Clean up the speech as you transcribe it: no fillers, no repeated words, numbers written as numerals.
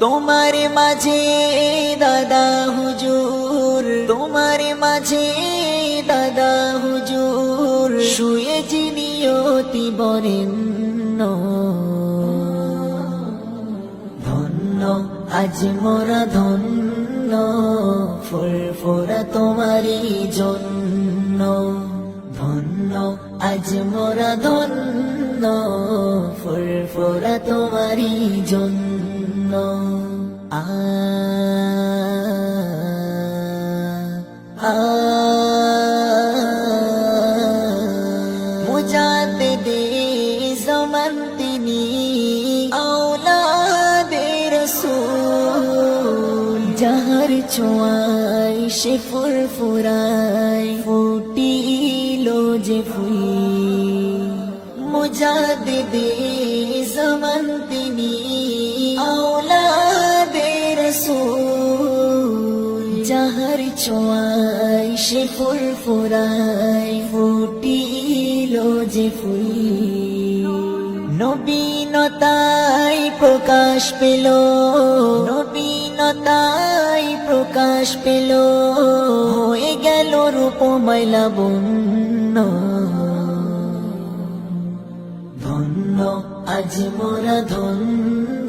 তোমার মাঝে দাদা হুজুর, তোমার মাঝে দাদা হুজুর, শুয়ে যিনি অতি বরেণ্য। ধন্য আজ মোরা ধন্য, ফুরফুরা তোমারই জন্য। ধন্য আজ মোরা ধন্য, ফুরফুরা তোমারই জন্য। মুজাদ্দিদে জামান তিনি, আওলাদে রাসূল, যাহার ছোঁয়ায় সে ফুরফুরায় ফুটিল যে ফুল। মুজাদ্দিদে জামান তিনি, আওলাদে রাসূল, যাহার ছোঁয়ায় সে ফুরফুরায় ফুটিল যে ফুল। নবীনতায় প্রকাশ পেল, নবীনতায় প্রকাশ পেল, হয়ে গেল রূপময় লাবণ্য। ধন্য আজ মোরা ধন্য,